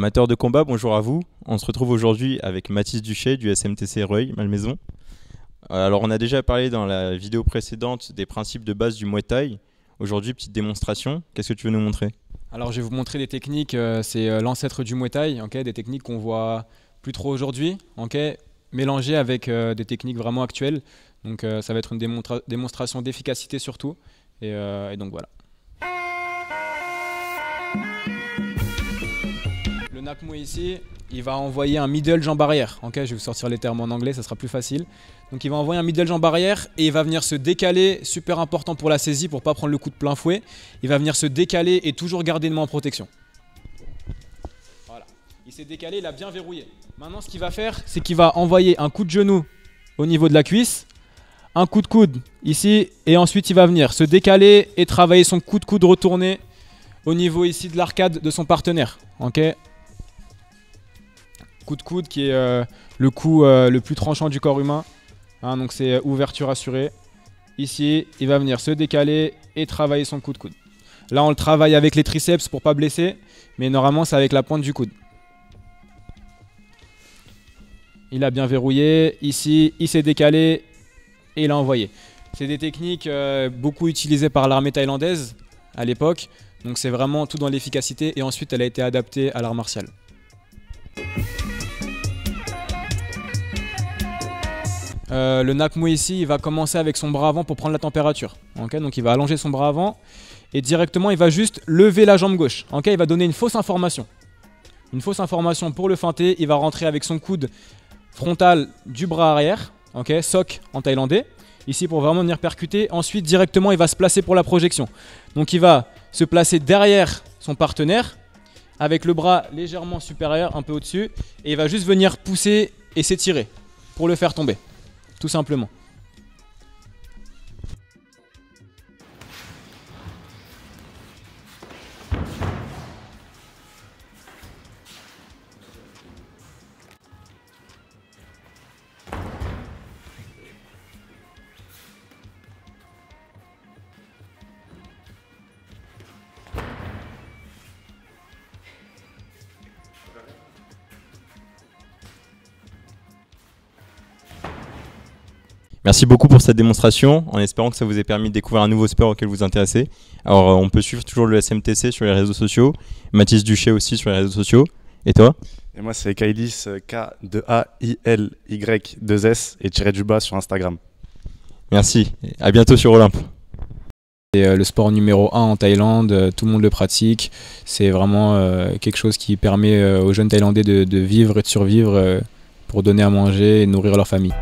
Amateurs de combat, bonjour à vous. On se retrouve aujourd'hui avec Mathis Duché du SMTC Rueil-Malmaison. Alors on a déjà parlé dans la vidéo précédente des principes de base du Muay Thai. Aujourd'hui, petite démonstration. Qu'est-ce que tu veux nous montrer? Alors je vais vous montrer des techniques, c'est l'ancêtre du Muay Thai, des techniques qu'on voit plus trop aujourd'hui, mélangées avec des techniques vraiment actuelles. Donc ça va être une démonstration d'efficacité surtout. Et donc voilà. Le Nak Muay ici, il va envoyer un middle jambe arrière. Je vais vous sortir les termes en anglais, ça sera plus facile. Donc il va envoyer un middle jambe arrière et il va venir se décaler, super important pour la saisie, pour ne pas prendre le coup de plein fouet. Il va venir se décaler et toujours garder une main en protection. Voilà. Il s'est décalé, il a bien verrouillé. Maintenant ce qu'il va faire, c'est qu'il va envoyer un coup de genou au niveau de la cuisse, un coup de coude ici, et ensuite il va venir se décaler et travailler son coup de coude retourné au niveau ici de l'arcade de son partenaire. Coup de coude qui est le coup le plus tranchant du corps humain. Donc c'est ouverture assurée. Ici, il va venir se décaler et travailler son coup de coude. Là, on le travaille avec les triceps pour ne pas blesser, mais normalement, c'est avec la pointe du coude. Il a bien verrouillé. Ici, il s'est décalé et il a envoyé. C'est des techniques beaucoup utilisées par l'armée thaïlandaise à l'époque. Donc c'est vraiment tout dans l'efficacité et ensuite, elle a été adaptée à l'art martial. Le Nak Muay ici, il va commencer avec son bras avant pour prendre la température. Donc il va allonger son bras avant et directement il va juste lever la jambe gauche. Il va donner une fausse information. Une fausse information pour le feinter. Il va rentrer avec son coude frontal du bras arrière, sok en thaïlandais. Ici pour vraiment venir percuter. Ensuite directement il va se placer pour la projection. Donc il va se placer derrière son partenaire avec le bras légèrement supérieur, un peu au-dessus. Et il va juste venir pousser et s'étirer pour le faire tomber. Tout simplement. Merci beaucoup pour cette démonstration, en espérant que ça vous ait permis de découvrir un nouveau sport auquel vous intéressez. Alors on peut suivre toujours le SMTC sur les réseaux sociaux, Mathis Duché aussi sur les réseaux sociaux. Et toi? Et moi c'est Kailis, K-2-A-I-L-Y-2-S et _du-bas sur Instagram. Merci, à bientôt sur Olympe. C'est le sport numéro 1 en Thaïlande, tout le monde le pratique. C'est vraiment quelque chose qui permet aux jeunes Thaïlandais de vivre et de survivre pour donner à manger et nourrir leur famille.